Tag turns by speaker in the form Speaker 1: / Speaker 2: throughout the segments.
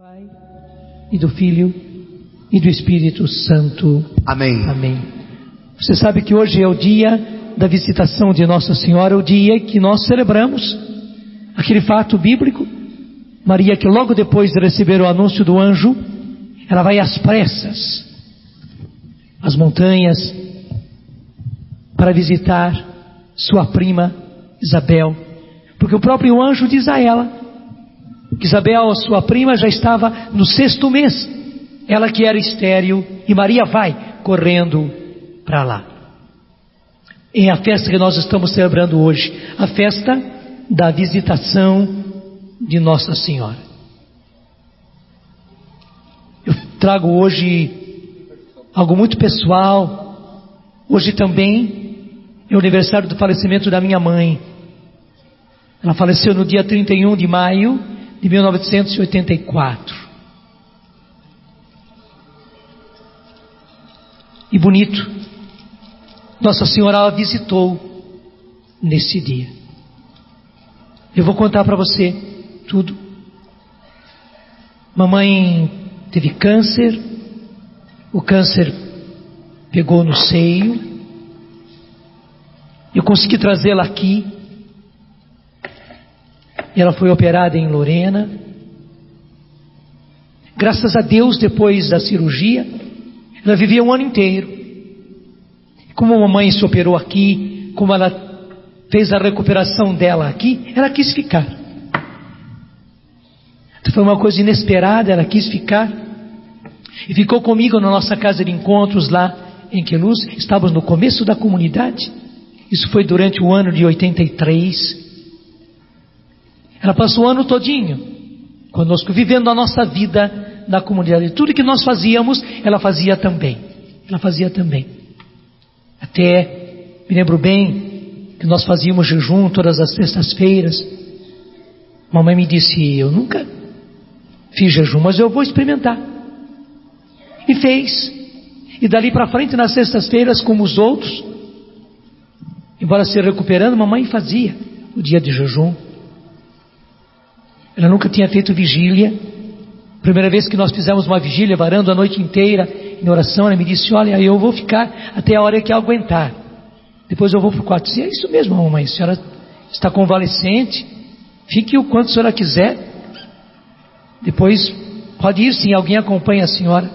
Speaker 1: Pai, e do Filho, e do Espírito Santo.
Speaker 2: Amém.
Speaker 1: Amém. Você sabe que hoje é o dia da visitação de Nossa Senhora, o dia que nós celebramos aquele fato bíblico. Maria, que logo depois de receber o anúncio do anjo, ela vai às pressas às montanhas para visitar sua prima Isabel, porque o próprio anjo diz a ela que Isabel, sua prima, já estava no 6º mês, ela que era estéril, e Maria vai correndo para lá. É a festa que nós estamos celebrando hoje, a festa da visitação de Nossa Senhora. Eu trago hoje algo muito pessoal. Hoje também é o aniversário do falecimento da minha mãe. Ela faleceu no dia 31 de maio de 1984. E bonito, Nossa Senhora a visitou nesse dia. Eu vou contar para você tudo. Mamãe teve câncer, o câncer pegou no seio, eu consegui trazê-la aqui, e ela foi operada em Lorena. Graças a Deus, depois da cirurgia, ela vivia um ano inteiro. Como a mamãe se operou aqui, como ela fez a recuperação dela aqui, ela quis ficar. Foi uma coisa inesperada, ela quis ficar. E ficou comigo na nossa casa de encontros lá em Queluz. Estávamos no começo da comunidade. Isso foi durante o ano de 83. Ela passou o ano todinho conosco, vivendo a nossa vida na comunidade. Tudo que nós fazíamos, ela fazia também. Ela fazia também. Até me lembro bem que nós fazíamos jejum todas as sextas-feiras. Mamãe me disse: eu nunca fiz jejum, mas eu vou experimentar. E fez. E dali para frente, nas sextas-feiras, como os outros, embora se recuperando, mamãe fazia o dia de jejum. Ela nunca tinha feito vigília. Primeira vez que nós fizemos uma vigília, varando a noite inteira em oração, ela me disse: olha, eu vou ficar até a hora que eu aguentar. Depois eu vou para o quarto. Eu disse: é isso mesmo, mamãe, a senhora está convalescente, fique o quanto a senhora quiser. Depois pode ir sim, alguém acompanha a senhora.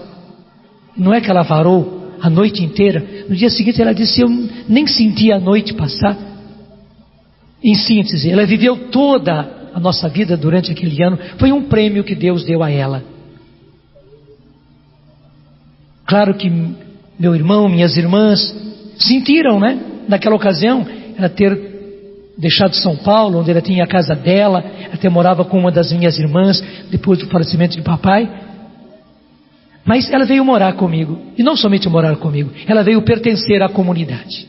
Speaker 1: Não é que ela varou a noite inteira. No dia seguinte ela disse: eu nem senti a noite passar. Em síntese, ela viveu toda a nossa vida durante aquele ano. Foi um prêmio que Deus deu a ela. Claro que meu irmão, minhas irmãs sentiram, né? Naquela ocasião, ela ter deixado São Paulo, onde ela tinha a casa dela, ela até morava com uma das minhas irmãs, depois do falecimento de papai. Mas ela veio morar comigo, e não somente morar comigo, ela veio pertencer à comunidade.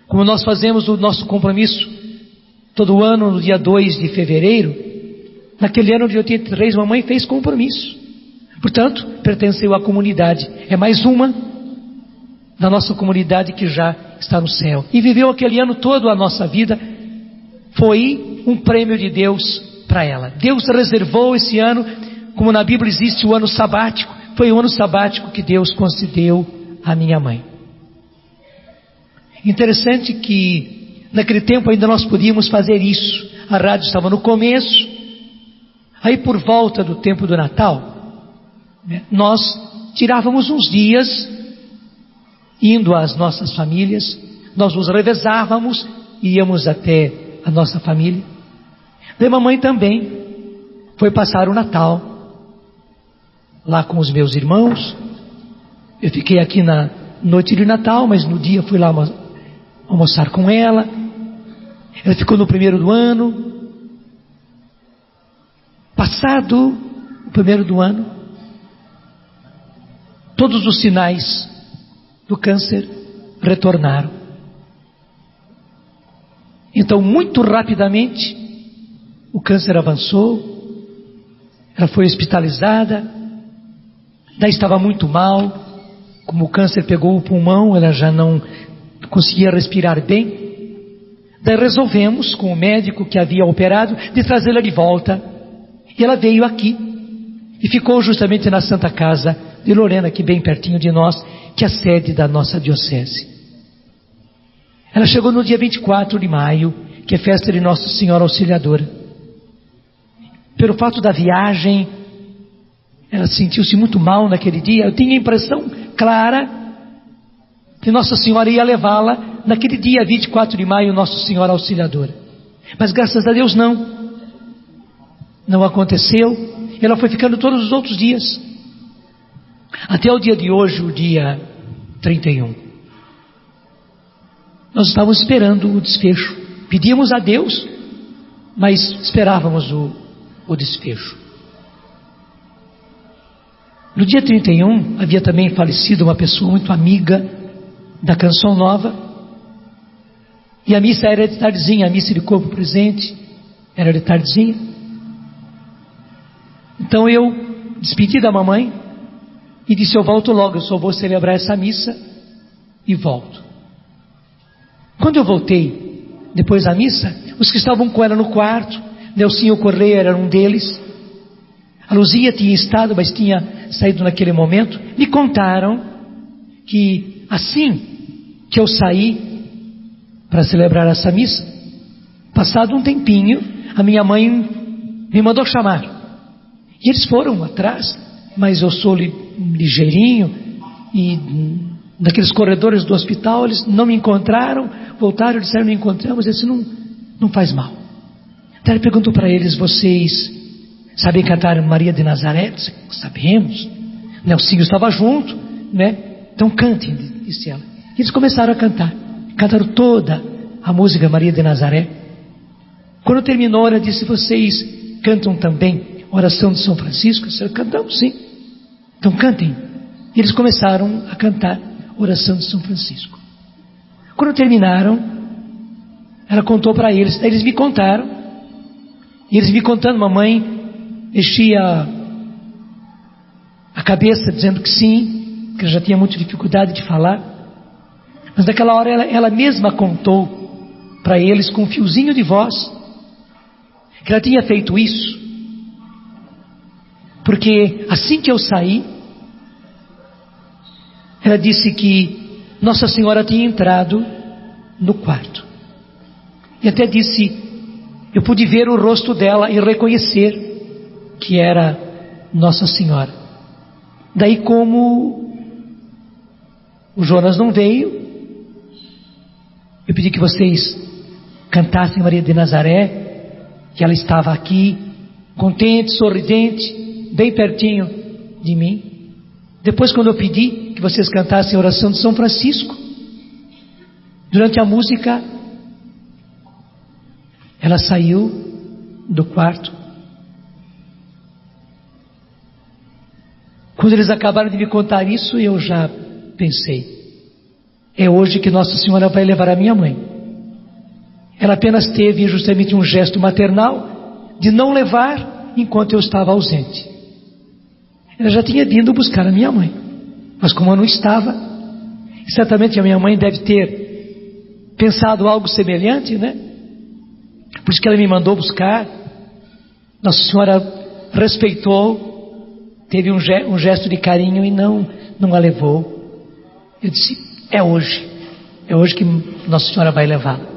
Speaker 1: Como nós fazemos o nosso compromisso todo ano, no dia 2 de fevereiro, naquele ano de 83, mamãe fez compromisso. Portanto, pertenceu à comunidade. É mais uma da nossa comunidade que já está no céu. E viveu aquele ano todo a nossa vida. Foi um prêmio de Deus para ela. Deus reservou esse ano, como na Bíblia existe o ano sabático. Foi o ano sabático que Deus concedeu à minha mãe. Interessante que naquele tempo ainda nós podíamos fazer isso. A rádio estava no começo. Aí por volta do tempo do Natal, nós tirávamos uns dias indo às nossas famílias. Nós nos revezávamos e íamos até a nossa família. Daí mamãe também foi passar o Natal lá com os meus irmãos. Eu fiquei aqui na noite de Natal, mas no dia fui lá almoçar com ela. Ela ficou no primeiro do ano. Passado o primeiro do ano, todos os sinais do câncer retornaram. Então, muito rapidamente, o câncer avançou. Ela foi hospitalizada. Daí estava muito mal. Como o câncer pegou o pulmão, ela já não conseguia respirar bem. Daí resolvemos, com o médico que havia operado, de trazê-la de volta. E ela veio aqui. e ficou justamente na Santa Casa de Lorena, aqui bem pertinho de nós, que é a sede da nossa diocese. Ela chegou no dia 24 de maio, que é festa de Nossa Senhora Auxiliadora. Pelo fato da viagem, ela sentiu-se muito mal naquele dia. Eu tinha a impressão clara que Nossa Senhora ia levá-la naquele dia 24 de maio, Nossa Senhora Auxiliadora. Mas graças a Deus não aconteceu. Ela foi ficando todos os outros dias, até o dia de hoje, o dia 31. Nós estávamos esperando o desfecho. Pedíamos a Deus, mas esperávamos o desfecho. No dia 31, havia também falecido uma pessoa muito amiga da Canção Nova, e a missa era de tardezinha, a missa de corpo presente era de tardezinha. Então eu despedi da mamãe e disse: eu volto logo, eu só vou celebrar essa missa e volto. Quando eu voltei, depois da missa, os que estavam com ela no quarto, Nelsinho Correia era um deles, a Luzia tinha estado, mas tinha saído naquele momento, me contaram que assim que eu saí para celebrar essa missa, passado um tempinho, a minha mãe me mandou chamar. E eles foram atrás, mas eu sou ligeirinho, e naqueles corredores do hospital eles não me encontraram, voltaram e disseram: não encontramos. Eu disse: não faz mal. Então ele perguntou para eles: vocês sabem cantar Maria de Nazaré? Disse: sabemos. Nelsinho estava junto, né? Então cantem, disse ela. E eles começaram a cantar, cantaram toda a música Maria de Nazaré. Quando terminou, ela disse: vocês cantam também Oração de São Francisco? Eu cantamos, sim. Então cantem. E eles começaram a cantar Oração de São Francisco. Quando terminaram, ela contou para eles. Eles me contaram. E eles me contando, mamãe mexia a cabeça dizendo que sim, que ela já tinha muita dificuldade de falar. Mas naquela hora ela mesma contou para eles com um fiozinho de voz que ela tinha feito isso porque assim que eu saí, ela disse que Nossa Senhora tinha entrado no quarto. E até disse, eu pude ver o rosto dela e reconhecer que era Nossa Senhora. Daí, como o Jonas não veio, eu pedi que vocês cantassem Maria de Nazaré, que ela estava aqui, contente, sorridente, bem pertinho de mim. Depois, quando eu pedi que vocês cantassem a Oração de São Francisco, durante a música, ela saiu do quarto. Quando eles acabaram de me contar isso, eu já pensei, é hoje que Nossa Senhora vai levar a minha mãe. Ela apenas teve justamente um gesto maternal de não levar enquanto eu estava ausente. Ela já tinha vindo buscar a minha mãe, mas como eu não estava, certamente a minha mãe deve ter pensado algo semelhante, né? Por isso que ela me mandou buscar. Nossa Senhora respeitou, teve um gesto de carinho e não a levou. Eu disse, é hoje que Nossa Senhora vai levá-la.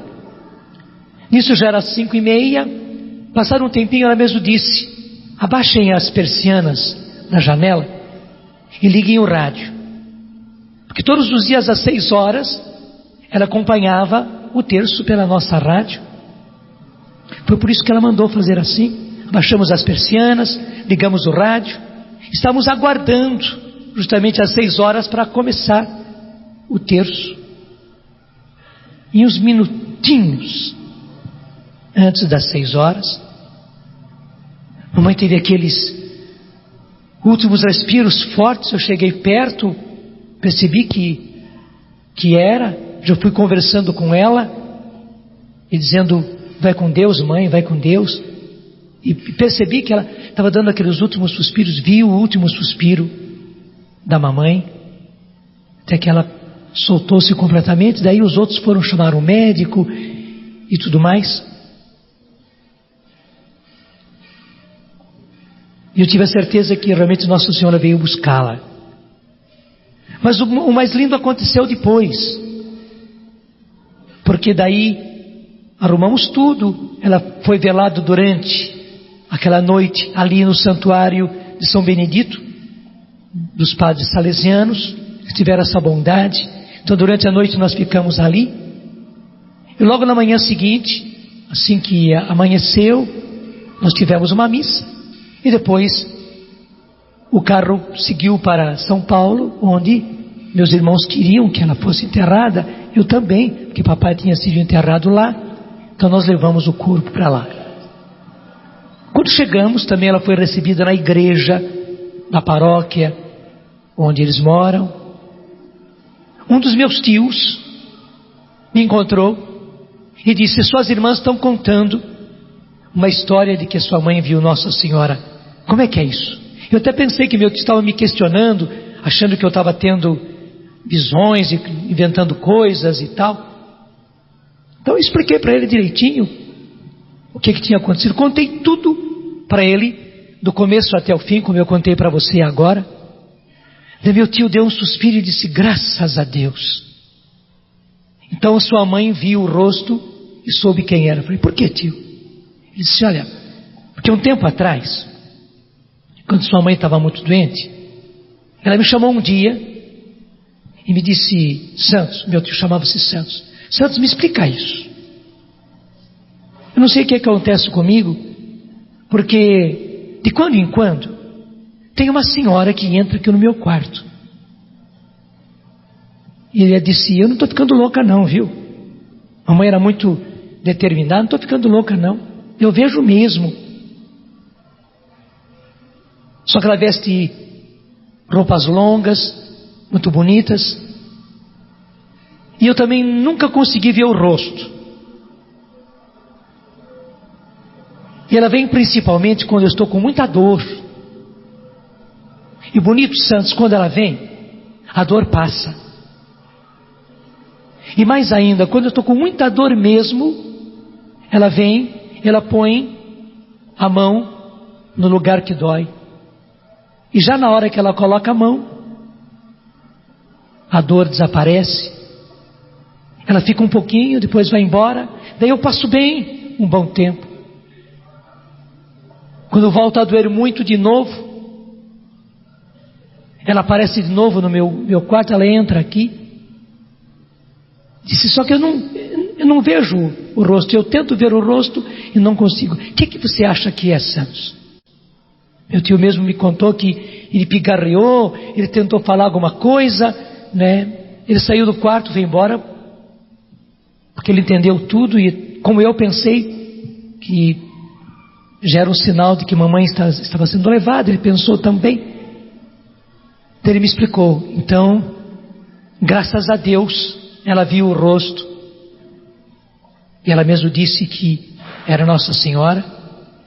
Speaker 1: Nisso já era 5:30, passado um tempinho ela mesmo disse, abaixem as persianas da janela e liguem o rádio, porque todos os dias às 6 horas ela acompanhava o terço pela nossa rádio. Foi por isso que ela mandou fazer assim. Abaixamos as persianas, ligamos o rádio, estávamos aguardando justamente às 6 horas para começar o terço. E uns minutinhos antes das 6 horas, mamãe teve aqueles últimos respiros fortes. Eu cheguei perto, percebi que era, já fui conversando com ela e dizendo, vai com Deus, mãe, vai com Deus. E percebi que ela estava dando aqueles últimos suspiros, vi o último suspiro da mamãe, até que ela soltou-se completamente. Daí os outros foram chamar o médico e tudo mais. E eu tive a certeza que realmente Nossa Senhora veio buscá-la. Mas o mais lindo aconteceu depois. Porque daí arrumamos tudo. Ela foi velada durante aquela noite ali no santuário de São Benedito, dos padres salesianos, que tiveram essa bondade. Então durante a noite nós ficamos ali. E logo na manhã seguinte, assim que amanheceu, nós tivemos uma missa. E depois o carro seguiu para São Paulo, onde meus irmãos queriam que ela fosse enterrada. Eu também, porque papai tinha sido enterrado lá. Então nós levamos o corpo para lá. Quando chegamos, também ela foi recebida na igreja da paróquia onde eles moram. Um dos meus tios me encontrou e disse: suas irmãs estão contando uma história de que sua mãe viu Nossa Senhora. Como é que é isso? Eu até pensei que meu tio estava me questionando, achando que eu estava tendo visões, inventando coisas e tal. Então eu expliquei para ele direitinho o que tinha acontecido. Contei tudo para ele, do começo até o fim, como eu contei para você agora. E meu tio deu um suspiro e disse: graças a Deus. Então sua mãe viu o rosto e soube quem era. Eu falei: por que, tio? Ele disse: olha, porque um tempo atrás, quando sua mãe estava muito doente, ela me chamou um dia e me disse: Santos, meu tio chamava-se Santos, Santos, me explica isso. Eu não sei o que acontece comigo, porque de quando em quando tem uma senhora que entra aqui no meu quarto. E ele disse: eu não estou ficando louca não, viu? A mãe era muito determinada: não estou ficando louca não, eu vejo mesmo. Só que ela veste roupas longas, muito bonitas. E eu também nunca consegui ver o rosto. E ela vem principalmente quando eu estou com muita dor. E bonito, Santos, quando ela vem, a dor passa. E mais ainda, quando eu estou com muita dor mesmo, ela vem, ela põe a mão no lugar que dói. E já na hora que ela coloca a mão, a dor desaparece. Ela fica um pouquinho, depois vai embora. Daí eu passo bem um bom tempo. Quando volta a doer muito de novo, ela aparece de novo no meu quarto. Ela entra aqui. Disse: só que eu não vejo o rosto. Eu tento ver o rosto e não consigo. O que você acha que é, Santos? Meu tio mesmo me contou que ele pigarreou, ele tentou falar alguma coisa, né? Ele saiu do quarto, veio embora, porque ele entendeu tudo. E como eu pensei que já era um sinal de que mamãe estava sendo levada, ele pensou também. Então ele me explicou. Então, graças a Deus, ela viu o rosto. E ela mesmo disse que era Nossa Senhora.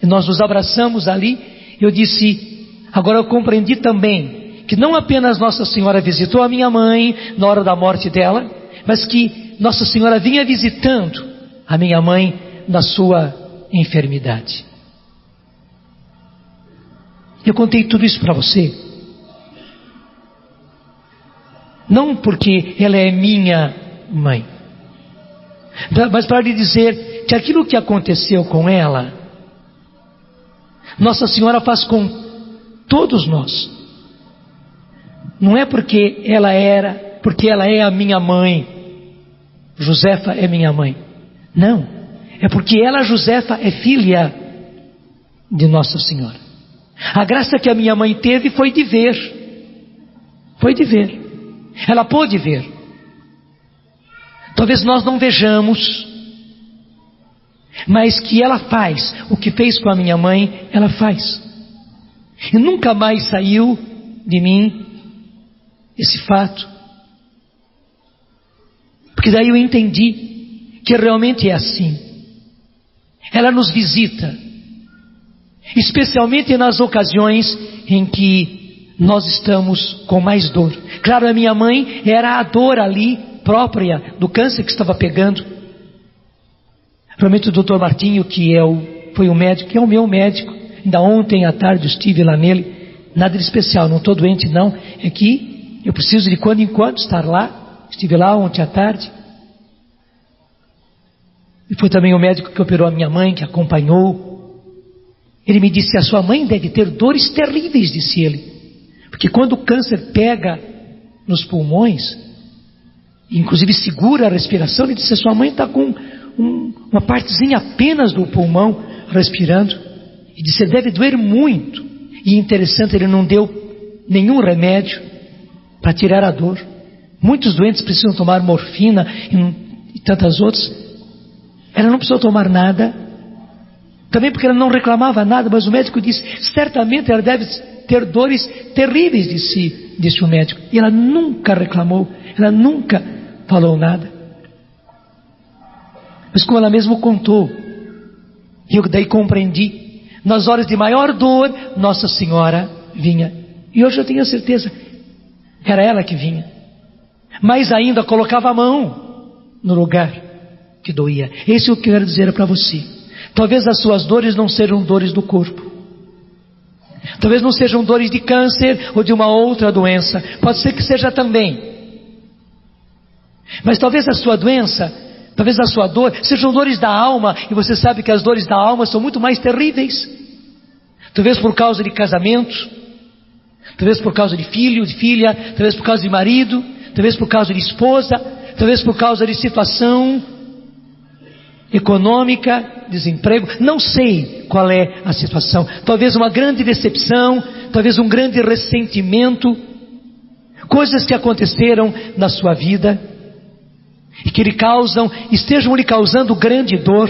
Speaker 1: E nós nos abraçamos ali. Eu disse: agora eu compreendi também que não apenas Nossa Senhora visitou a minha mãe na hora da morte dela, mas que Nossa Senhora vinha visitando a minha mãe na sua enfermidade. Eu contei tudo isso para você, não porque ela é minha mãe, mas para lhe dizer que aquilo que aconteceu com ela, Nossa Senhora faz com todos nós. Não é porque ela é a minha mãe, Josefa é minha mãe. Não, é porque ela, Josefa, é filha de Nossa Senhora. A graça que a minha mãe teve foi de ver. Foi de ver. Ela pôde ver. Talvez nós não vejamos, mas que ela faz o que fez com a minha mãe, ela faz. E nunca mais saiu de mim esse fato. Porque daí eu entendi que realmente é assim. Ela nos visita, especialmente nas ocasiões em que nós estamos com mais dor. Claro, a minha mãe era a dor ali própria do câncer que estava pegando. Realmente o Dr. Martinho, que foi o médico, que é o meu médico, Ainda ontem à tarde eu estive lá nele. Nada de especial, não estou doente não. É que eu preciso de quando em quando estar lá. Estive lá ontem à tarde. E foi também o médico que operou a minha mãe, que acompanhou. Ele me disse: a sua mãe deve ter dores terríveis, disse ele. Porque quando o câncer pega nos pulmões, inclusive segura a respiração, ele disse: a sua mãe está com uma partezinha apenas do pulmão respirando. E disse: deve doer muito. E interessante, ele não deu nenhum remédio para tirar a dor. Muitos doentes precisam tomar morfina e tantas outras. Ela não precisou tomar nada. Também porque ela não reclamava nada, mas o médico disse: certamente ela deve ter dores terríveis, disse o médico. E ela nunca reclamou, ela nunca falou nada. Mas como ela mesma contou, e eu daí compreendi, nas horas de maior dor, Nossa Senhora vinha. E hoje eu tenho a certeza, era ela que vinha. Mais ainda, colocava a mão no lugar que doía. Esse é o que eu quero dizer para você. Talvez as suas dores não sejam dores do corpo. Talvez não sejam dores de câncer ou de uma outra doença. Pode ser que seja também. Mas talvez a sua doença, talvez a sua dor, sejam dores da alma. E você sabe que as dores da alma são muito mais terríveis. Talvez por causa de casamento. Talvez por causa de filho, de filha. Talvez por causa de marido. Talvez por causa de esposa. Talvez por causa de situação econômica, desemprego, não sei qual é a situação. Talvez uma grande decepção, talvez um grande ressentimento, coisas que aconteceram na sua vida e que estejam lhe causando grande dor.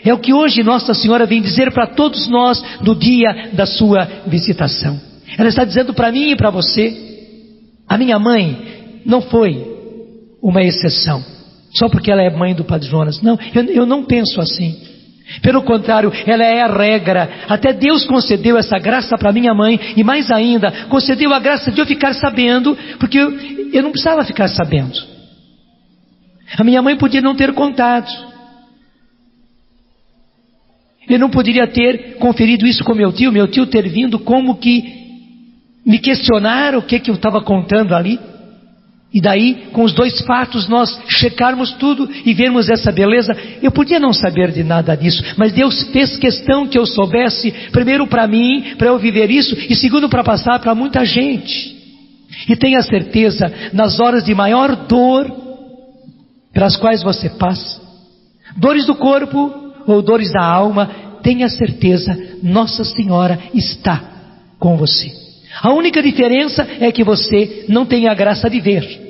Speaker 1: É o que hoje Nossa Senhora vem dizer para todos nós no dia da sua visitação. Ela está dizendo para mim e para você: a minha mãe não foi uma exceção só porque ela é mãe do Padre Jonas. Não, eu não penso assim. Pelo contrário, ela é a regra. Até Deus concedeu essa graça para minha mãe, e mais ainda, concedeu a graça de eu ficar sabendo, porque eu não precisava ficar sabendo. A minha mãe podia não ter contado. Eu não poderia ter conferido isso com meu tio ter vindo como que me questionar o que eu estava contando ali. E daí, com os dois fatos, nós checarmos tudo e vermos essa beleza. Eu podia não saber de nada disso, mas Deus fez questão que eu soubesse, primeiro para mim, para eu viver isso, e segundo para passar para muita gente. E tenha certeza, nas horas de maior dor, pelas quais você passa, dores do corpo ou dores da alma, tenha certeza, Nossa Senhora está com você. A única diferença é que você não tem a graça de ver.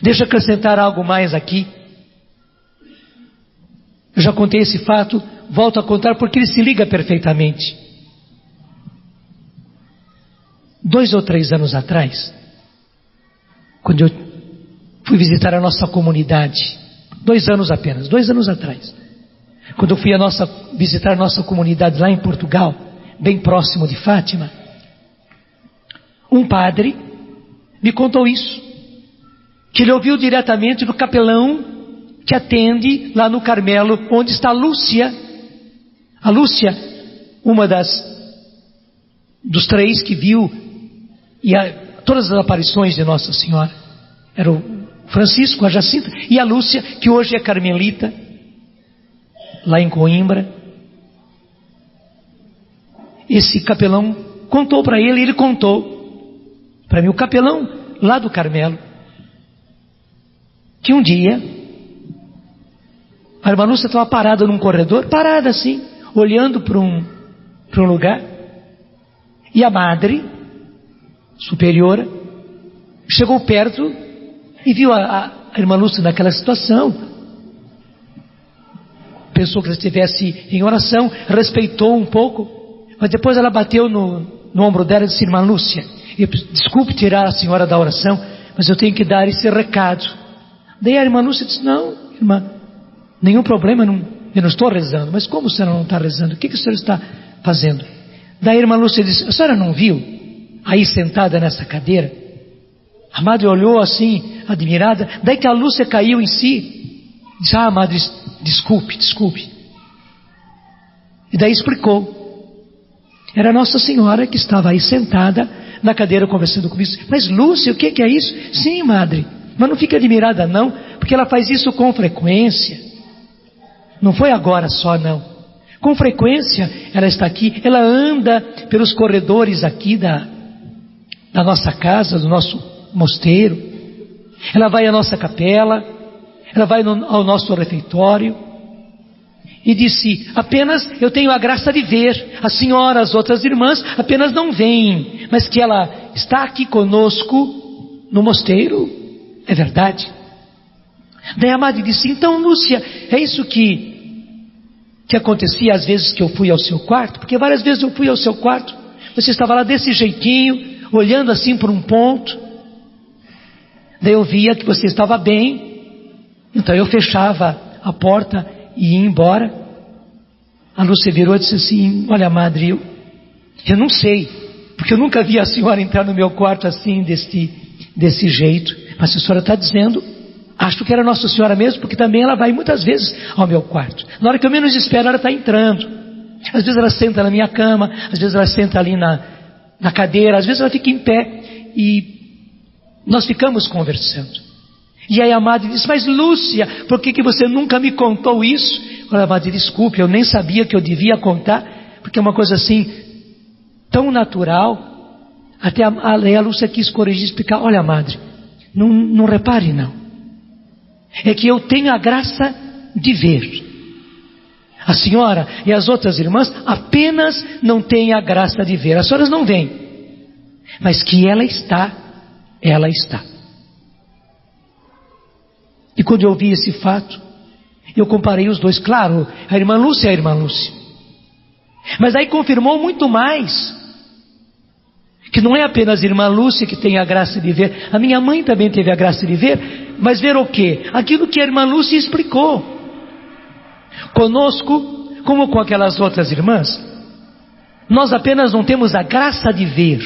Speaker 1: Deixa eu acrescentar algo mais aqui. Eu já contei esse fato, volto a contar porque ele se liga perfeitamente. 2 ou 3 anos atrás, quando eu fui visitar a nossa comunidade, 2 anos apenas, 2 anos atrás, quando eu fui visitar a nossa comunidade lá em Portugal, bem próximo de Fátima, um padre me contou isso, que ele ouviu diretamente do capelão que atende lá no Carmelo, onde está a Lúcia, uma dos 3 que viu todas as aparições de Nossa Senhora. Era o Francisco, a Jacinta e a Lúcia, que hoje é carmelita, lá em Coimbra. Esse capelão contou para ele, ele contou para mim, o capelão lá do Carmelo, que um dia a irmã Lúcia estava parada num corredor, parada assim, olhando para um lugar, e a madre superiora chegou perto e viu a irmã Lúcia naquela situação, pensou que ela estivesse em oração, respeitou um pouco, mas depois ela bateu no ombro dela e disse: irmã Lúcia, desculpe tirar a senhora da oração, mas eu tenho que dar esse recado. Daí a irmã Lúcia disse: não, irmã, nenhum problema, eu não estou rezando. Mas como a senhora não está rezando? O que a senhora está fazendo? Daí a irmã Lúcia disse: a senhora não viu, aí sentada nessa cadeira? A madre olhou assim, admirada, daí que a Lúcia caiu em si, disse: ah, madre, desculpe. E daí explicou. Era Nossa Senhora que estava aí sentada na cadeira conversando comigo. Mas Lúcia, o que é isso? Sim, madre, mas não fique admirada não, porque ela faz isso com frequência. Não foi agora só não. Com frequência ela está aqui, ela anda pelos corredores aqui da nossa casa, do nosso mosteiro. Ela vai à nossa capela, ela vai ao nosso refeitório. E disse, apenas eu tenho a graça de ver, a senhora, as outras irmãs apenas não veem, mas que ela está aqui conosco no mosteiro, é verdade. Daí a madre disse, então Lúcia, é isso que acontecia às vezes que eu fui ao seu quarto? Porque várias vezes eu fui ao seu quarto, você estava lá desse jeitinho, olhando assim por um ponto, daí eu via que você estava bem, então eu fechava a porta e ia embora. A Lúcia virou e disse assim, olha madre, eu não sei, porque eu nunca vi a senhora entrar no meu quarto assim, desse jeito, mas a senhora está dizendo, acho que era Nossa Senhora mesmo, porque também ela vai muitas vezes ao meu quarto. Na hora que eu menos espero, ela está entrando. Às vezes ela senta na minha cama, às vezes ela senta ali na cadeira, às vezes ela fica em pé, e nós ficamos conversando. E aí a madre disse, mas Lúcia, por que você nunca me contou isso? Olha, madre, desculpe, eu nem sabia que eu devia contar, porque é uma coisa assim, tão natural. Até a Lúcia quis corrigir, explicar, olha madre, não repare não. É que eu tenho a graça de ver. A senhora e as outras irmãs apenas não têm a graça de ver. As senhoras não veem. Mas que ela está, ela está. E quando eu ouvi esse fato, eu comparei os dois. Claro, a irmã Lúcia é a irmã Lúcia. Mas aí confirmou muito mais. Que não é apenas a irmã Lúcia que tem a graça de ver. A minha mãe também teve a graça de ver. Mas ver o quê? Aquilo que a irmã Lúcia explicou. Conosco, como com aquelas outras irmãs, nós apenas não temos a graça de ver.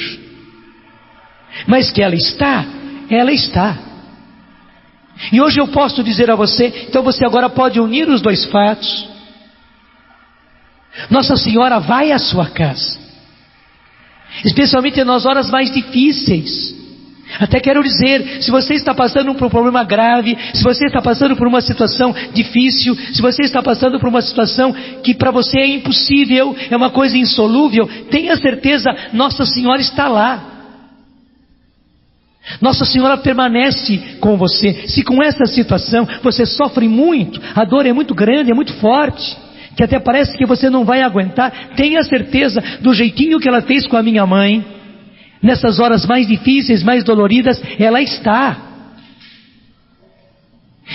Speaker 1: Mas que ela está, ela está. E hoje eu posso dizer a você, então você agora pode unir os dois fatos. Nossa Senhora vai à sua casa, especialmente nas horas mais difíceis. Até quero dizer, se você está passando por um problema grave, se você está passando por uma situação difícil, se você está passando por uma situação que para você é impossível, é uma coisa insolúvel, tenha certeza, Nossa Senhora está lá. Nossa Senhora permanece com você. Se com essa situação você sofre muito, a dor é muito grande, é muito forte, que até parece que você não vai aguentar, tenha certeza, do jeitinho que ela fez com a minha mãe, nessas horas mais difíceis, mais doloridas, ela está.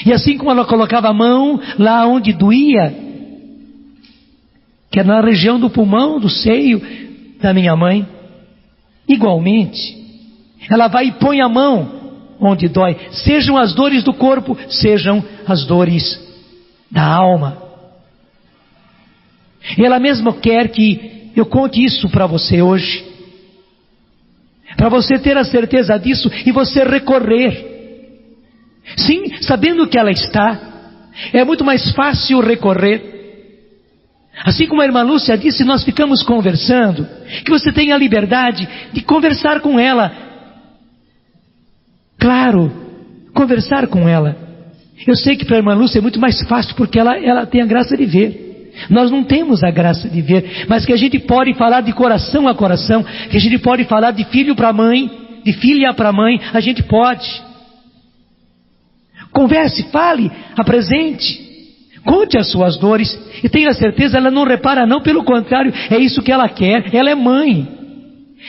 Speaker 1: E assim como ela colocava a mão lá onde doía, que é na região do pulmão, do seio da minha mãe, igualmente ela vai e põe a mão onde dói, sejam as dores do corpo, sejam as dores da alma. E ela mesma quer que eu conte isso para você hoje, para você ter a certeza disso e você recorrer. Sim, sabendo que ela está, é muito mais fácil recorrer. Assim como a irmã Lúcia disse, nós ficamos conversando, que você tenha a liberdade de conversar com ela. Claro, conversar com ela. Eu sei que para a irmã Lúcia é muito mais fácil, porque ela tem a graça de ver. Nós não temos a graça de ver, mas que a gente pode falar de coração a coração, que a gente pode falar de filho para mãe, de filha para mãe, a gente pode. Converse, fale, apresente, conte as suas dores, e tenha certeza, ela não repara não, pelo contrário, é isso que ela quer, ela é mãe.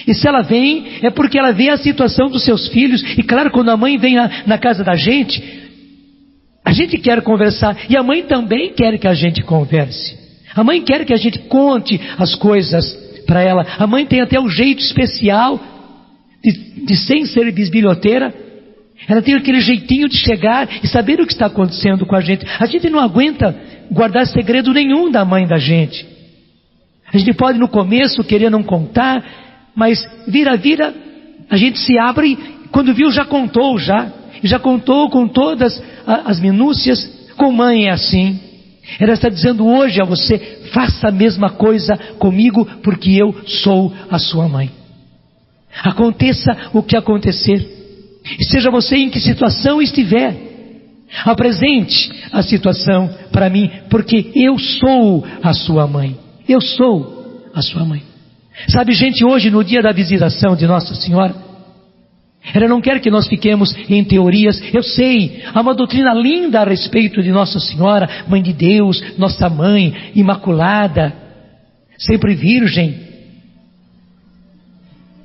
Speaker 1: E se ela vem, é porque ela vê a situação dos seus filhos. E claro, quando a mãe vem na casa da gente, a gente quer conversar. E a mãe também quer que a gente converse. A mãe quer que a gente conte as coisas para ela. A mãe tem até um jeito especial de sem ser bisbilhoteira. Ela tem aquele jeitinho de chegar e saber o que está acontecendo com a gente. A gente não aguenta guardar segredo nenhum da mãe da gente. A gente pode no começo querer não contar, mas vira, a gente se abre e quando viu já contou já. E já contou com todas as minúcias. Com mãe é assim. Ela está dizendo hoje a você, faça a mesma coisa comigo, porque eu sou a sua mãe. Aconteça o que acontecer, e seja você em que situação estiver, apresente a situação para mim, porque eu sou a sua mãe. Eu sou a sua mãe. Sabe, gente, hoje no dia da visitação de Nossa Senhora, ela não quer que nós fiquemos em teorias. Eu sei, há uma doutrina linda a respeito de Nossa Senhora, Mãe de Deus, nossa Mãe, Imaculada, sempre Virgem.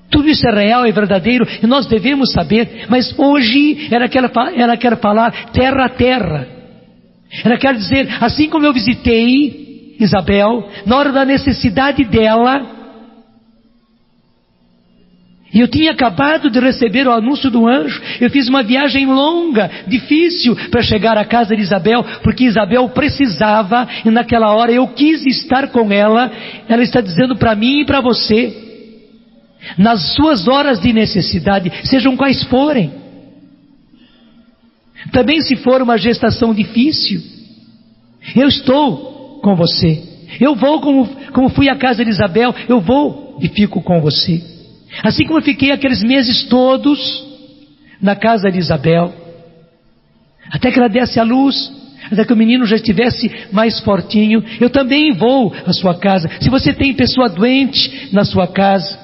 Speaker 1: Tudo isso é real, é verdadeiro, e nós devemos saber, mas hoje ela quer falar terra a terra. Ela quer dizer, assim como eu visitei Isabel, na hora da necessidade dela, e eu tinha acabado de receber o anúncio do anjo, eu fiz uma viagem longa, difícil, para chegar à casa de Isabel, porque Isabel precisava, e naquela hora eu quis estar com ela. Ela está dizendo para mim e para você, nas suas horas de necessidade, sejam quais forem, também se for uma gestação difícil, eu estou com você. Eu vou como fui à casa de Isabel, eu vou e fico com você. Assim como eu fiquei aqueles meses todos na casa de Isabel, até que ela desse à luz, até que o menino já estivesse mais fortinho, eu também vou à sua casa. Se você tem pessoa doente na sua casa,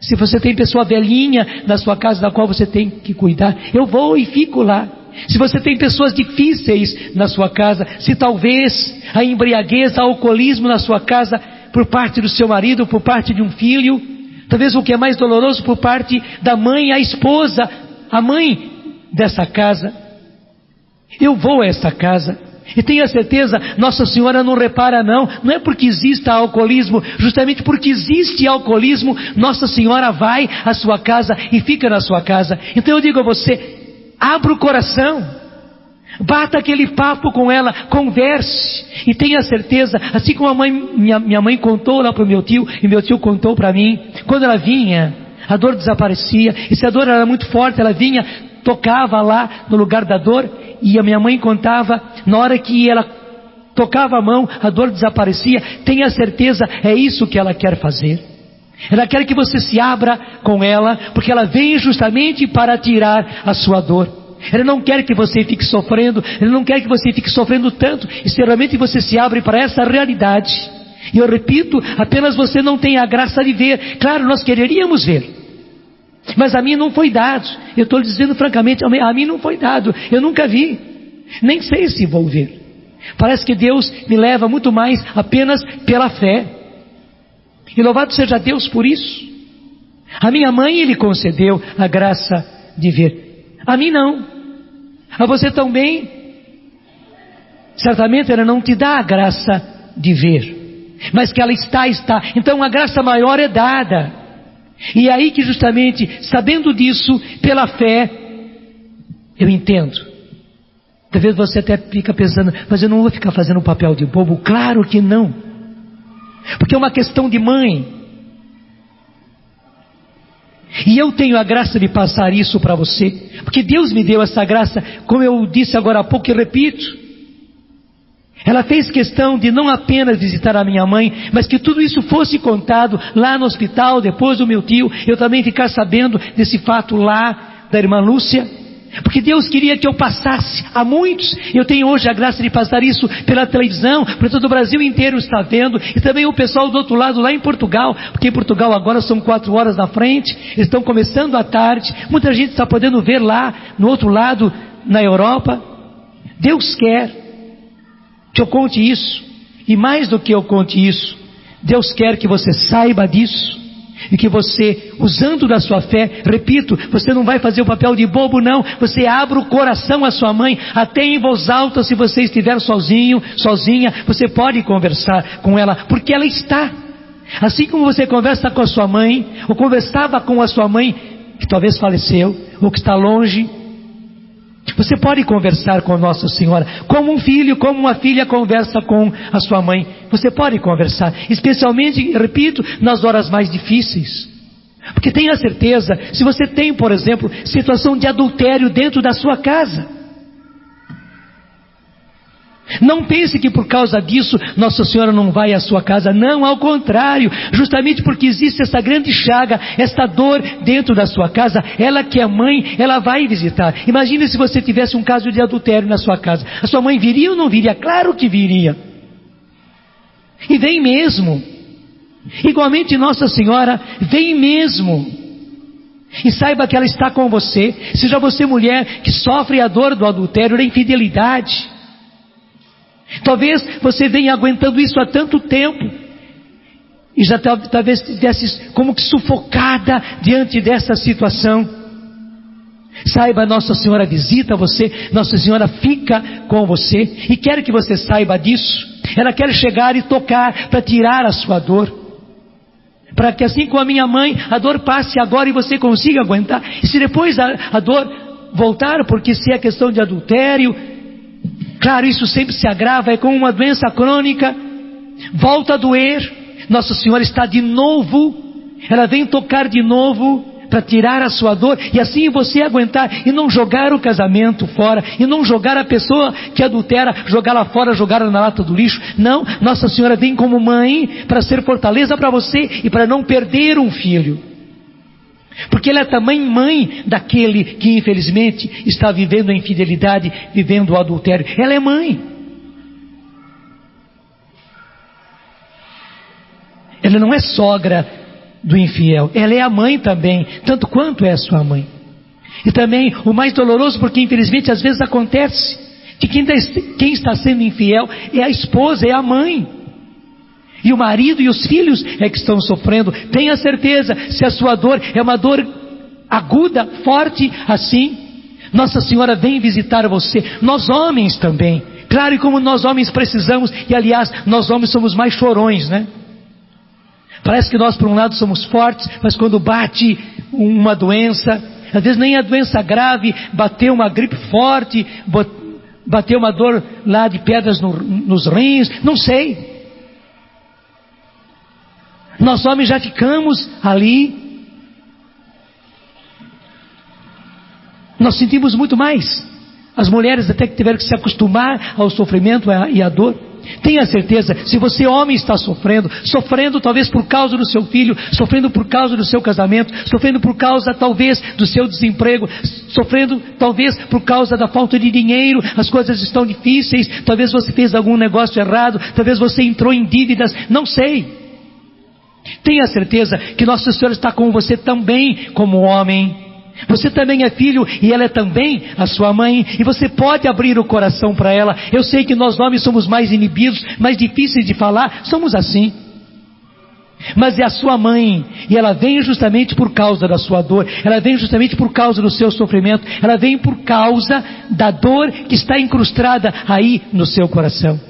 Speaker 1: se você tem pessoa velhinha na sua casa da qual você tem que cuidar, eu vou e fico lá. Se você tem pessoas difíceis na sua casa, se talvez a embriaguez, o alcoolismo na sua casa, por parte do seu marido, por parte de um filho, talvez o que é mais doloroso, por parte da mãe, a esposa, a mãe dessa casa, eu vou a essa casa, e tenha certeza, Nossa Senhora não repara não é porque exista alcoolismo, justamente porque existe alcoolismo, Nossa Senhora vai à sua casa e fica na sua casa. Então eu digo a você, abra o coração, bata aquele papo com ela, converse, e tenha certeza, assim como minha mãe contou lá para o meu tio, e meu tio contou para mim, quando ela vinha, a dor desaparecia, e se a dor era muito forte, ela vinha, tocava lá no lugar da dor, e a minha mãe contava, na hora que ela tocava a mão, a dor desaparecia. Tenha certeza, é isso que ela quer fazer. Ela quer que você se abra com ela, porque ela vem justamente para tirar a sua dor. Ela não quer que você fique sofrendo, ela não quer que você fique sofrendo tanto, e se realmente você se abre para essa realidade. E eu repito, apenas você não tem a graça de ver. Claro, nós quereríamos ver, mas a mim não foi dado. Eu estou lhe dizendo francamente, a mim não foi dado. Eu nunca vi, nem sei se vou ver. Parece que Deus me leva muito mais apenas pela fé. E louvado seja Deus por isso. A minha mãe Ele concedeu a graça de ver. A mim não. A você também. Certamente ela não te dá a graça de ver, mas que ela está. Então a graça maior é dada. E é aí que justamente, sabendo disso, pela fé, eu entendo. Talvez você até fica pensando, mas eu não vou ficar fazendo o papel de bobo. Claro que não. Porque é uma questão de mãe. E eu tenho a graça de passar isso para você. Porque Deus me deu essa graça, como eu disse agora há pouco e repito. Ela fez questão de não apenas visitar a minha mãe, mas que tudo isso fosse contado lá no hospital, depois do meu tio, eu também ficar sabendo desse fato lá da irmã Lúcia, porque Deus queria que eu passasse a muitos. Eu tenho hoje a graça de passar isso pela televisão, para todo o Brasil inteiro está vendo, e também o pessoal do outro lado lá em Portugal, porque em Portugal agora são 4 horas na frente, eles estão começando à tarde, muita gente está podendo ver lá no outro lado, na Europa. Deus quer que eu conte isso, e mais do que eu conte isso, Deus quer que você saiba disso, e que você, usando da sua fé, repito, você não vai fazer o papel de bobo não, você abre o coração à sua mãe, até em voz alta, se você estiver sozinho, sozinha, você pode conversar com ela, porque ela está, assim como você conversa com a sua mãe, ou conversava com a sua mãe, que talvez faleceu, ou que está longe, você pode conversar com Nossa Senhora, como um filho, como uma filha conversa com a sua mãe. Você pode conversar, especialmente, repito, nas horas mais difíceis. Porque tenha certeza, se você tem, por exemplo, situação de adultério dentro da sua casa, Não pense que por causa disso Nossa Senhora não vai à sua casa. Não, ao contrário. Justamente porque existe essa grande chaga, esta dor dentro da sua casa, ela que é mãe, ela vai visitar. Imagine se você tivesse um caso de adultério na sua casa. A sua mãe viria ou não viria? Claro que viria. E vem mesmo. Igualmente Nossa Senhora vem mesmo. E saiba que ela está com você. Seja você mulher que sofre a dor do adultério, da infidelidade. Talvez você venha aguentando isso há tanto tempo e já talvez estivesse como que sufocada diante dessa situação. Saiba, Nossa Senhora visita você, Nossa Senhora fica com você e quer que você saiba disso. Ela quer chegar e tocar para tirar a sua dor, para que assim como a minha mãe, a dor passe agora e você consiga aguentar. E se depois a dor voltar, porque se é questão de adultério, claro, isso sempre se agrava, é como uma doença crônica, volta a doer. Nossa Senhora está de novo, ela vem tocar de novo para tirar a sua dor e assim você aguentar e não jogar o casamento fora, e não jogar a pessoa que adultera, jogá-la fora, jogá-la na lata do lixo. Não, Nossa Senhora vem como mãe para ser fortaleza para você e para não perder um filho. Porque ela é também mãe daquele que infelizmente está vivendo a infidelidade, vivendo o adultério. Ela é mãe. Ela não é sogra do infiel, ela é a mãe também, tanto quanto é a sua mãe. E também o mais doloroso, porque infelizmente às vezes acontece que quem está sendo infiel é a esposa, é a mãe. E o marido e os filhos é que estão sofrendo. Tenha certeza, se a sua dor é uma dor aguda, forte, assim, Nossa Senhora vem visitar você. Nós homens também. Claro, e como nós homens precisamos, e aliás, nós homens somos mais chorões, né? Parece que nós por um lado somos fortes, mas quando bate uma doença, às vezes nem a doença grave, bateu uma gripe forte, bateu uma dor lá de pedras nos rins, não sei. Nós homens já ficamos ali. Nós sentimos muito mais. As mulheres até que tiveram que se acostumar ao sofrimento e à dor. Tenha certeza, se você homem está sofrendo talvez por causa do seu filho, sofrendo por causa do seu casamento, sofrendo por causa talvez do seu desemprego, sofrendo talvez por causa da falta de dinheiro, as coisas estão difíceis, talvez você fez algum negócio errado, talvez você entrou em dívidas, não sei. Tenha certeza que Nossa Senhora está com você também como homem. Você também é filho e ela é também a sua mãe. E você pode abrir o coração para ela. Eu sei que nós homens somos mais inibidos, mais difíceis de falar. Somos assim. Mas é a sua mãe. E ela vem justamente por causa da sua dor. Ela vem justamente por causa do seu sofrimento. Ela vem por causa da dor que está incrustada aí no seu coração.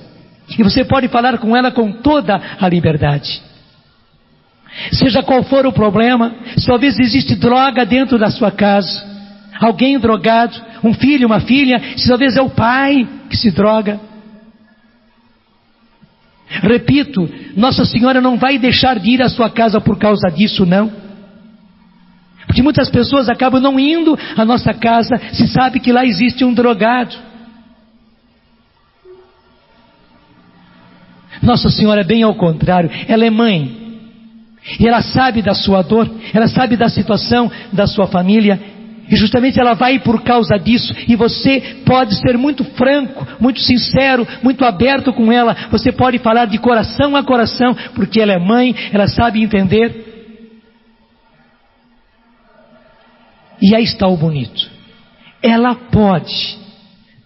Speaker 1: E você pode falar com ela com toda a liberdade. Seja qual for o problema, se talvez existe droga dentro da sua casa, alguém drogado, um filho, uma filha, se talvez é o pai que se droga. Repito, Nossa Senhora não vai deixar de ir à sua casa por causa disso, não. Porque muitas pessoas acabam não indo à nossa casa se sabe que lá existe um drogado. Nossa Senhora é bem ao contrário, ela é mãe. E ela sabe da sua dor, ela sabe da situação da sua família, e justamente ela vai por causa disso, e você pode ser muito franco, muito sincero, muito aberto com ela, você pode falar de coração a coração, porque ela é mãe, ela sabe entender. E aí está o bonito, ela pode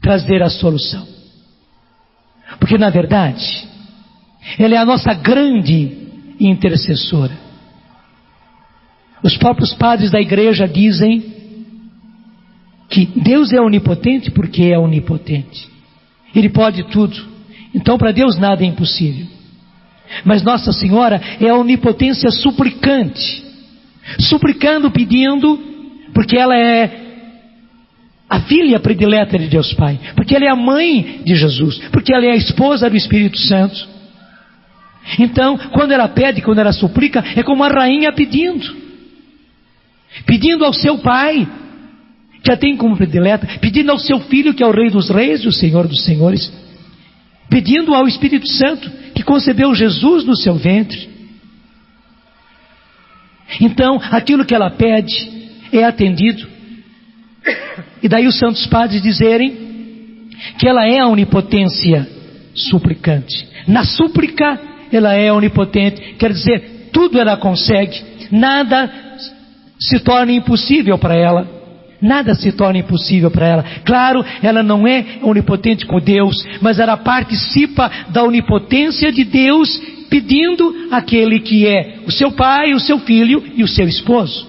Speaker 1: trazer a solução, porque na verdade, ela é a nossa grande intercessora. Os próprios padres da igreja dizem que Deus é onipotente porque é onipotente. Ele pode tudo. Então para Deus nada é impossível. Mas Nossa Senhora é a onipotência suplicante. Suplicando, pedindo, porque ela é a filha predileta de Deus Pai. Porque ela é a mãe de Jesus. Porque ela é a esposa do Espírito Santo. Então, quando ela pede, quando ela suplica, é como a rainha pedindo ao seu pai, que a tem como predileta, pedindo ao seu filho, que é o Rei dos Reis e o Senhor dos Senhores. pedindo ao Espírito Santo que concebeu Jesus no seu ventre. Então, aquilo que ela pede é atendido. E daí os santos padres dizerem que ela é a onipotência suplicante. Na súplica, ela é onipotente. Quer dizer, tudo ela consegue. Nada se torna impossível para ela. Nada se torna impossível para ela. Claro, ela não é onipotente com Deus, mas ela participa da onipotência de Deus, pedindo àquele que é o seu pai, o seu filho e o seu esposo.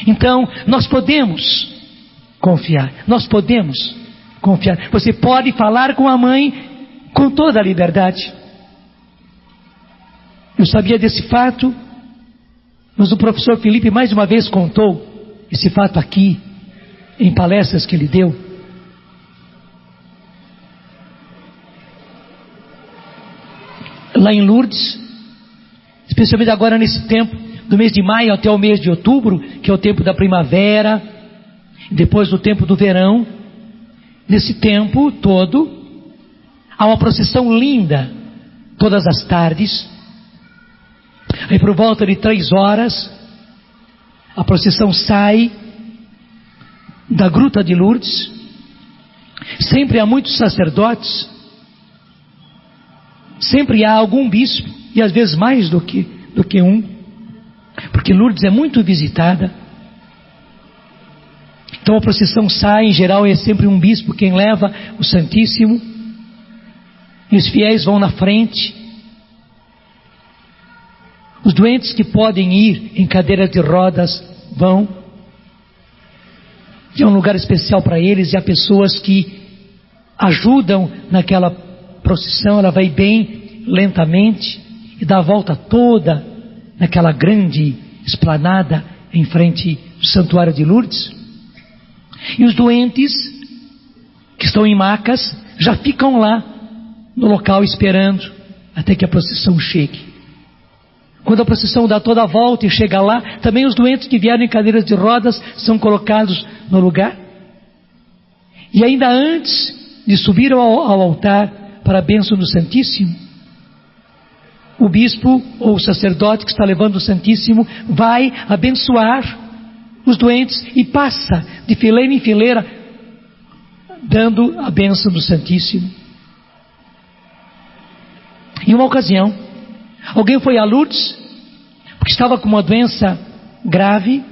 Speaker 1: Então, nós podemos confiar. Nós podemos confiar. Você pode falar com a mãe com toda a liberdade. Eu sabia desse fato, mas o professor Felipe mais uma vez contou esse fato aqui, em palestras que ele deu. Lá em Lourdes, especialmente agora nesse tempo, do mês de maio até o mês de outubro, que é o tempo da primavera, depois do tempo do verão, nesse tempo todo, há uma procissão linda, todas as tardes. Aí por volta de 3 horas, a procissão sai da Gruta de Lourdes. Sempre há muitos sacerdotes, sempre há algum bispo, e às vezes mais do que um, porque Lourdes é muito visitada. Então a procissão sai, em geral é sempre um bispo quem leva o Santíssimo, e os fiéis vão na frente. Os doentes que podem ir em cadeiras de rodas vão. E é um lugar especial para eles, e há pessoas que ajudam naquela procissão. Ela vai bem lentamente e dá a volta toda naquela grande esplanada em frente do Santuário de Lourdes. E os doentes que estão em macas já ficam lá no local esperando até que a procissão chegue. Quando a procissão dá toda a volta e chega lá, também os doentes que vieram em cadeiras de rodas são colocados no lugar. E ainda antes de subir ao altar para a bênção do Santíssimo, o bispo ou o sacerdote que está levando o Santíssimo vai abençoar os doentes e passa de fileira em fileira dando a bênção do Santíssimo. Em uma ocasião, alguém foi a Lourdes, porque estava com uma doença grave,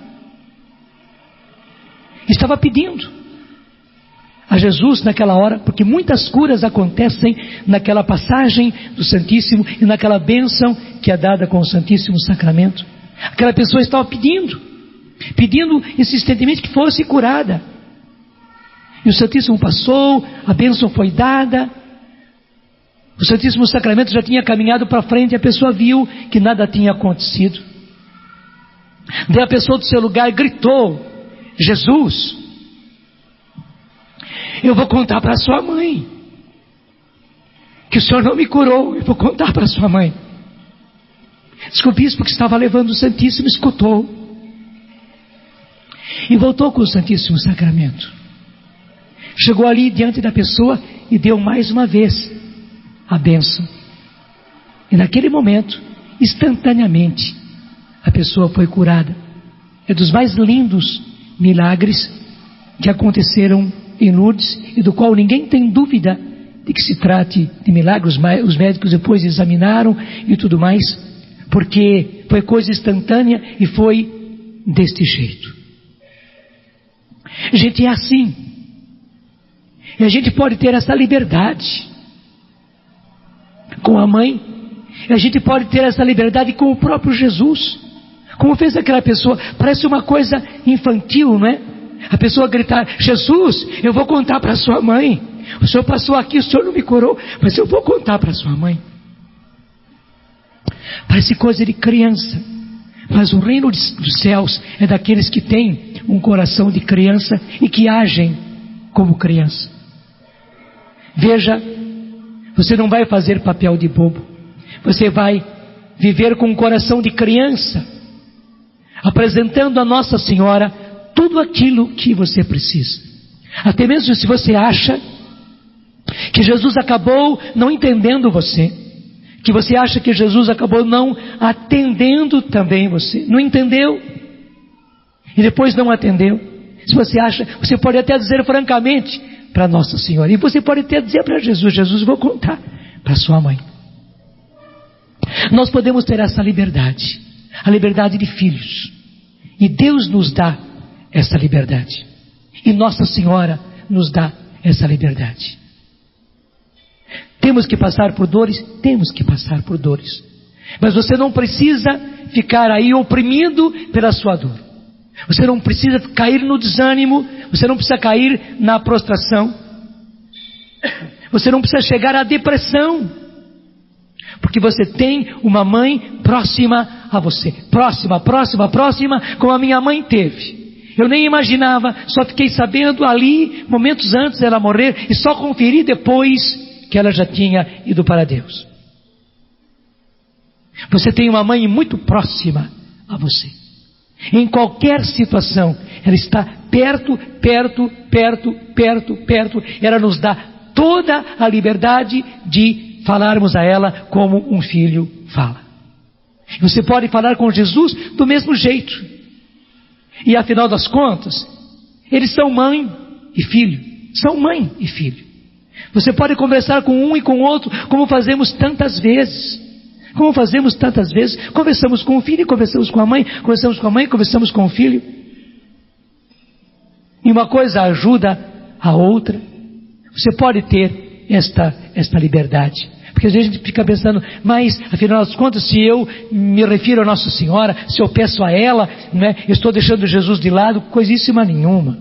Speaker 1: estava pedindo a Jesus naquela hora, porque muitas curas acontecem naquela passagem do Santíssimo e naquela bênção que é dada com o Santíssimo Sacramento. Aquela pessoa estava pedindo insistentemente que fosse curada. E o Santíssimo passou, a bênção foi dada, o Santíssimo Sacramento já tinha caminhado para frente e a pessoa viu que nada tinha acontecido. Daí a pessoa do seu lugar gritou: Jesus, eu vou contar para sua mãe que o senhor não me curou, eu vou contar para sua mãe. Diz que o bispo que estava levando o Santíssimo escutou e voltou com o Santíssimo Sacramento. Chegou ali diante da pessoa e deu mais uma vez a bênção. E naquele momento, instantaneamente, a pessoa foi curada. É dos mais lindos milagres que aconteceram em Lourdes e do qual ninguém tem dúvida de que se trate de milagres. Os médicos depois examinaram e tudo mais, porque foi coisa instantânea e foi deste jeito. Gente, é assim. E a gente pode ter essa liberdade com a mãe, e a gente pode ter essa liberdade com o próprio Jesus, como fez aquela pessoa. Parece uma coisa infantil, não é? A pessoa gritar: Jesus, eu vou contar para sua mãe, o senhor passou aqui, o senhor não me curou, mas eu vou contar para sua mãe. Parece coisa de criança, mas o reino dos céus é daqueles que têm um coração de criança e que agem como criança. Veja, você não vai fazer papel de bobo, você vai viver com um coração de criança, apresentando a Nossa Senhora tudo aquilo que você precisa. Até mesmo se você acha que Jesus acabou não entendendo você, que você acha que Jesus acabou não atendendo também você, não entendeu, e depois não atendeu. Se você acha, você pode até dizer francamente para Nossa Senhora, e você pode até dizer para Jesus: Jesus, vou contar para sua mãe. Nós podemos ter essa liberdade, a liberdade de filhos, e Deus nos dá essa liberdade, e Nossa Senhora nos dá essa liberdade. Temos que passar por dores? Temos que passar por dores, mas você não precisa ficar aí oprimido pela sua dor. Você não precisa cair no desânimo, você não precisa cair na prostração, você não precisa chegar à depressão, porque você tem uma mãe próxima a você, próxima, como a minha mãe teve. Eu nem imaginava, só fiquei sabendo ali, momentos antes dela morrer, e só conferi depois que ela já tinha ido para Deus. Você tem uma mãe muito próxima a você. Em qualquer situação, ela está perto. Ela nos dá toda a liberdade de falarmos a ela como um filho fala. Você pode falar com Jesus do mesmo jeito. E afinal das contas, eles são mãe e filho. São mãe e filho. Você pode conversar com um e com o outro, como fazemos tantas vezes. Conversamos com o filho, conversamos com a mãe, conversamos com o filho. E uma coisa ajuda a outra. Você pode ter esta liberdade. Porque às vezes a gente fica pensando, mas afinal das contas, se eu me refiro a Nossa Senhora, se eu peço a ela, né, eu estou deixando Jesus de lado, coisíssima nenhuma.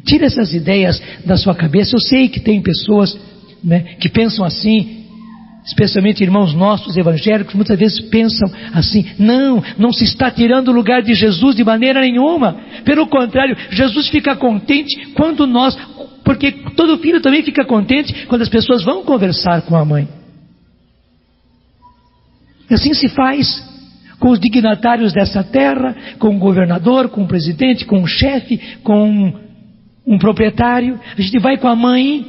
Speaker 1: Tira essas ideias da sua cabeça. Eu sei que tem pessoas, né, que pensam assim, especialmente irmãos nossos evangélicos, muitas vezes pensam assim: não se está tirando o lugar de Jesus de maneira nenhuma. Pelo contrário, Jesus fica contente quando porque todo filho também fica contente quando as pessoas vão conversar com a mãe. Assim se faz com os dignatários dessa terra, com o governador, com o presidente, com o chefe, com um proprietário. A gente vai com a mãe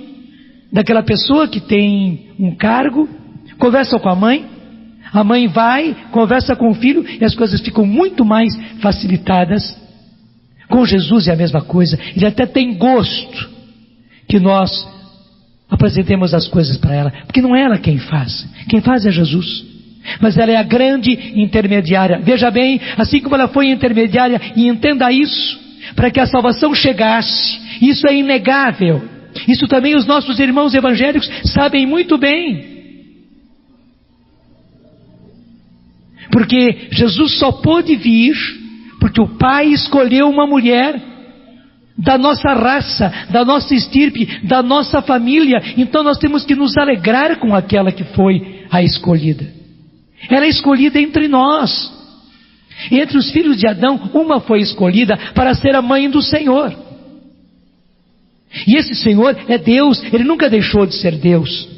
Speaker 1: daquela pessoa que tem um cargo, conversa com a mãe vai, conversa com o filho, e as coisas ficam muito mais facilitadas. Com Jesus é a mesma coisa. Ele até tem gosto que nós apresentemos as coisas para ela, porque não é ela quem faz é Jesus, mas ela é a grande intermediária. Veja bem, assim como ela foi intermediária, e entenda isso, para que a salvação chegasse, isso é inegável, isso também os nossos irmãos evangélicos sabem muito bem, porque Jesus só pôde vir porque o Pai escolheu uma mulher da nossa raça, da nossa estirpe, da nossa família. Então nós temos que nos alegrar com aquela que foi a escolhida. Ela é escolhida entre nós. Entre os filhos de Adão, uma foi escolhida para ser a mãe do Senhor. E esse Senhor é Deus, Ele nunca deixou de ser Deus.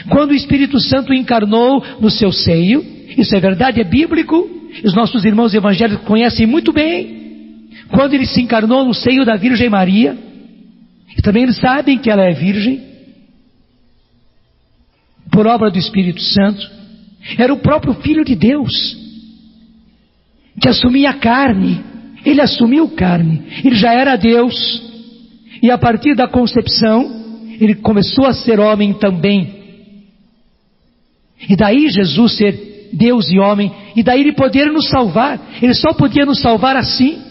Speaker 1: Quando o Espírito Santo encarnou no seu seio, isso é verdade, é bíblico, os nossos irmãos evangélicos conhecem muito bem. Quando Ele se encarnou no seio da Virgem Maria, e também eles sabem que ela é virgem, por obra do Espírito Santo, era o próprio Filho de Deus, que assumia carne. Ele assumiu carne, Ele já era Deus, e a partir da concepção, Ele começou a ser homem também. E daí Jesus ser Deus e homem, e daí Ele poder nos salvar. Ele só podia nos salvar assim,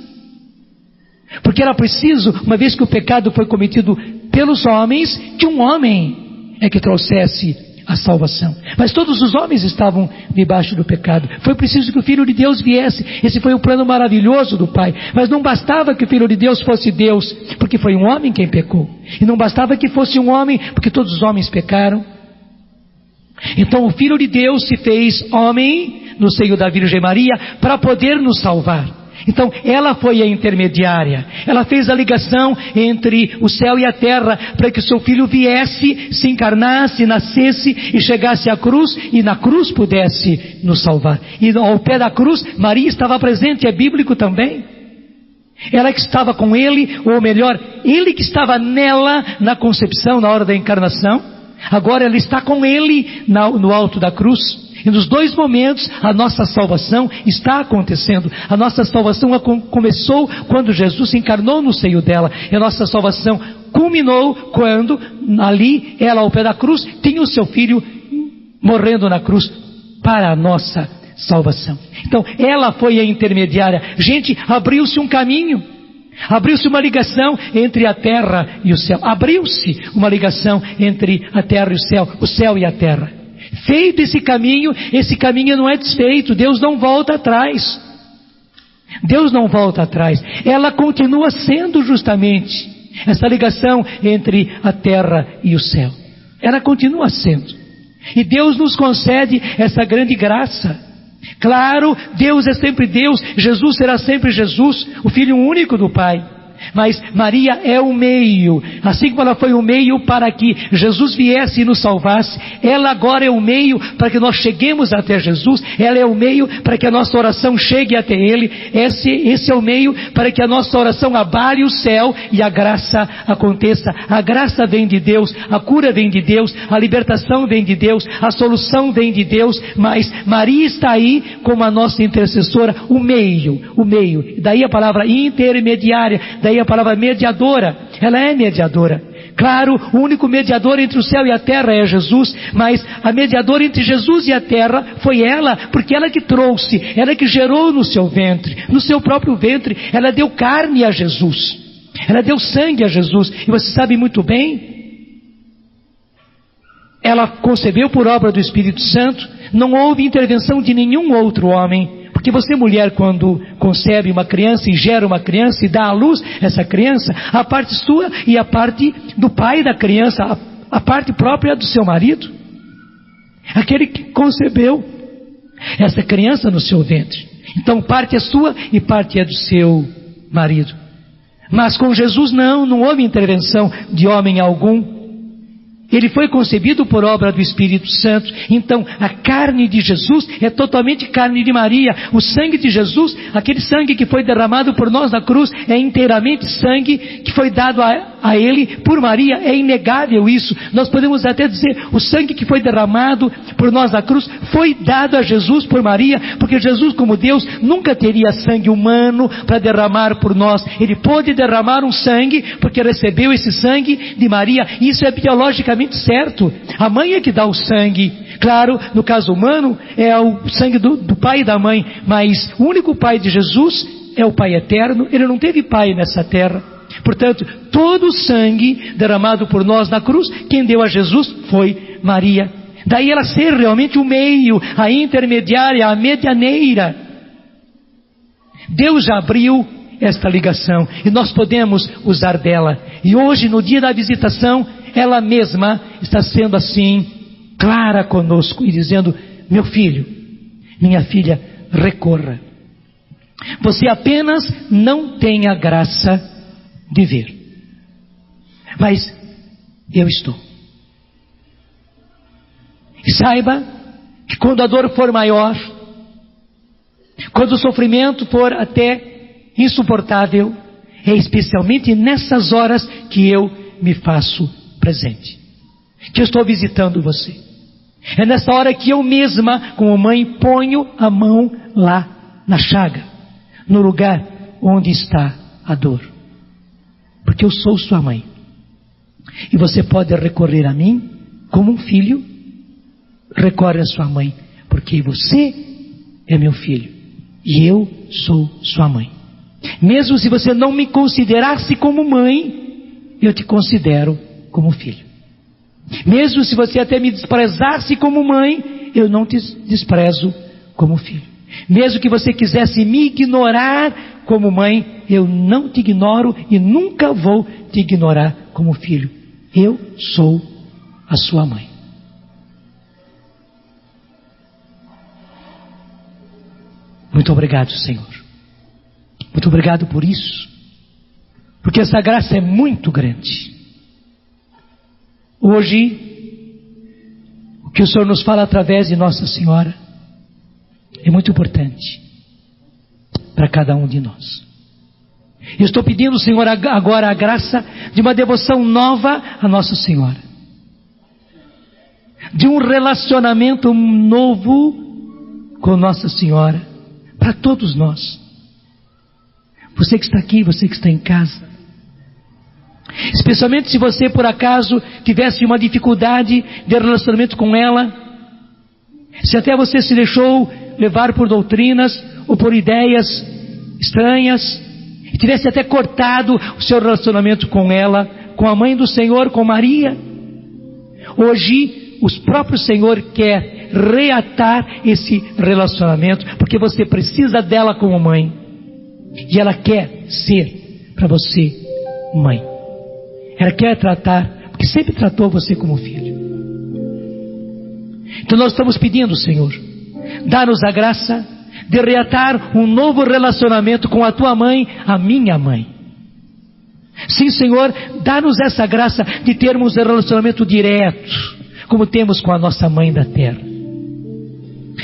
Speaker 1: porque era preciso, uma vez que o pecado foi cometido pelos homens, que um homem é que trouxesse a salvação. Mas todos os homens estavam debaixo do pecado. Foi preciso que o Filho de Deus viesse. Esse foi um plano maravilhoso do Pai. Mas não bastava que o Filho de Deus fosse Deus, porque foi um homem quem pecou. E não bastava que fosse um homem, porque todos os homens pecaram. Então o Filho de Deus se fez homem no seio da Virgem Maria para poder nos salvar. Então ela foi a intermediária, ela fez a ligação entre o céu e a terra, para que o seu filho viesse, se encarnasse, nascesse e chegasse à cruz, e na cruz pudesse nos salvar. E ao pé da cruz Maria estava presente, é bíblico também. Ela que estava com ele, ou melhor, ele que estava nela na concepção, na hora da encarnação, agora ela está com ele no alto da cruz. E nos dois momentos a nossa salvação está acontecendo. A nossa salvação começou quando Jesus se encarnou no seio dela. E a nossa salvação culminou quando ali, ela ao pé da cruz, tinha o seu filho morrendo na cruz para a nossa salvação. Então ela foi a intermediária. Gente, abriu-se um caminho, abriu-se uma ligação entre a terra e o céu. Abriu-se uma ligação entre a terra e o céu e a terra. Feito esse caminho não é desfeito. Deus não volta atrás. Deus não volta atrás. Ela continua sendo justamente essa ligação entre a terra e o céu. Ela continua sendo. E Deus nos concede essa grande graça. Claro, Deus é sempre Deus, Jesus será sempre Jesus, o Filho único do Pai. Mas Maria é o meio, assim como ela foi o meio para que Jesus viesse e nos salvasse, ela agora é o meio para que nós cheguemos até Jesus, ela é o meio para que a nossa oração chegue até Ele, esse é o meio para que a nossa oração abale o céu e a graça aconteça. A graça vem de Deus, a cura vem de Deus, a libertação vem de Deus, a solução vem de Deus, mas Maria está aí como a nossa intercessora, o meio, daí a palavra intermediária, daí a palavra mediadora, ela é mediadora. Claro, o único mediador entre o céu e a terra é Jesus, mas a mediadora entre Jesus e a terra foi ela, porque ela que trouxe, ela que gerou no seu ventre, no seu próprio ventre, ela deu carne a Jesus, ela deu sangue a Jesus, e você sabe muito bem, ela concebeu por obra do Espírito Santo, não houve intervenção de nenhum outro homem. Porque você, mulher, quando concebe uma criança e gera uma criança e dá à luz essa criança, a parte sua e a parte do pai da criança, a parte própria do seu marido, aquele que concebeu essa criança no seu ventre. Então parte é sua e parte é do seu marido. Mas com Jesus não houve intervenção de homem algum. Ele foi concebido por obra do Espírito Santo. Então a carne de Jesus é totalmente carne de Maria. O sangue de Jesus, aquele sangue que foi derramado por nós na cruz, é inteiramente sangue que foi dado a Ele por Maria. É inegável isso. Nós podemos até dizer, o sangue que foi derramado por nós na cruz foi dado a Jesus por Maria, porque Jesus, como Deus, nunca teria sangue humano para derramar por nós. Ele pôde derramar um sangue porque recebeu esse sangue de Maria. Isso é biologicamente certo. A mãe é que dá o sangue. Claro, no caso humano é o sangue do pai e da mãe, mas o único pai de Jesus é o Pai eterno. Ele não teve pai nessa terra. Portanto, todo o sangue derramado por nós na cruz, quem deu a Jesus foi Maria. Daí ela ser realmente o meio, a intermediária, a medianeira. Deus já abriu esta ligação e nós podemos usar dela. E hoje, no dia da visitação, ela mesma está sendo assim, clara conosco e dizendo, meu filho, minha filha, recorra. Você apenas não tem a graça de ver. Mas eu estou. E saiba que quando a dor for maior, quando o sofrimento for até insuportável, é especialmente nessas horas que eu me faço presente, que eu estou visitando você. É nessa hora que eu mesma, como mãe, ponho a mão lá na chaga, no lugar onde está a dor, porque eu sou sua mãe, e você pode recorrer a mim como um filho recorre a sua mãe, porque você é meu filho e eu sou sua mãe. Mesmo se você não me considerasse como mãe, eu te considero como filho. Mesmo se você até me desprezasse como mãe, eu não te desprezo como filho. Mesmo que você quisesse me ignorar como mãe, eu não te ignoro e nunca vou te ignorar como filho. Eu sou a sua mãe. Muito obrigado, Senhor. Muito obrigado por isso, porque essa graça é muito grande. Hoje, o que o Senhor nos fala através de Nossa Senhora é muito importante para cada um de nós. Eu estou pedindo, Senhor, agora a graça de uma devoção nova a Nossa Senhora. De um relacionamento novo com Nossa Senhora. Para todos nós. Você que está aqui, você que está em casa. Especialmente se você por acaso tivesse uma dificuldade de relacionamento com ela. Se até você se deixou levar por doutrinas ou por ideias estranhas. E tivesse até cortado o seu relacionamento com ela, com a mãe do Senhor, com Maria. Hoje, o próprio Senhor quer reatar esse relacionamento, porque você precisa dela como mãe. E ela quer ser para você mãe. Ela quer tratar, porque sempre tratou você como filho. Então nós estamos pedindo, Senhor, dá-nos a graça de reatar um novo relacionamento com a tua mãe, a minha mãe. Sim, Senhor, dá-nos essa graça de termos um relacionamento direto, como temos com a nossa mãe da terra.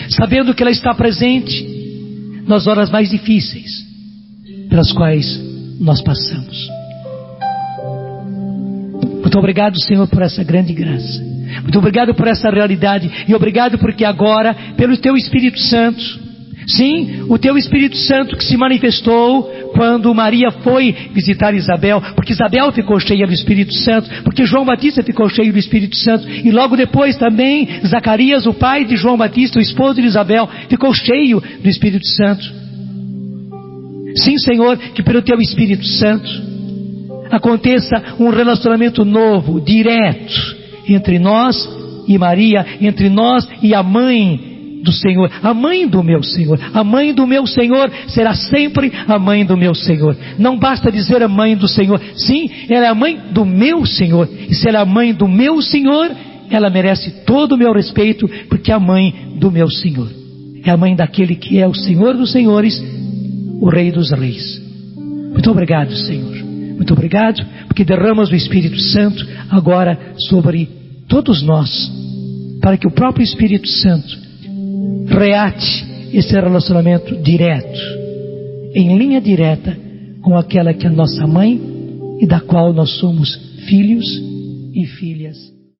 Speaker 1: Sabendo que ela está presente nas horas mais difíceis, pelas quais nós passamos. Muito obrigado, Senhor, por essa grande graça. Muito obrigado por essa realidade. E obrigado porque agora, pelo Teu Espírito Santo, sim, o Teu Espírito Santo que se manifestou quando Maria foi visitar Isabel, porque Isabel ficou cheia do Espírito Santo, porque João Batista ficou cheio do Espírito Santo, e logo depois também Zacarias, o pai de João Batista, o esposo de Isabel, ficou cheio do Espírito Santo. Sim, Senhor, que pelo Teu Espírito Santo aconteça um relacionamento novo, direto, entre nós e Maria, entre nós e a mãe do Senhor, a mãe do meu Senhor. A mãe do meu Senhor será sempre a mãe do meu Senhor. Não basta dizer a mãe do Senhor. Sim, ela é a mãe do meu Senhor. E se ela é a mãe do meu Senhor, ela merece todo o meu respeito, porque é a mãe do meu Senhor. É a mãe daquele que é o Senhor dos Senhores, o Rei dos Reis. Muito obrigado, Senhor. Muito obrigado, porque derramas o Espírito Santo agora sobre todos nós, para que o próprio Espírito Santo reate esse relacionamento direto, em linha direta com aquela que é nossa mãe e da qual nós somos filhos e filhas.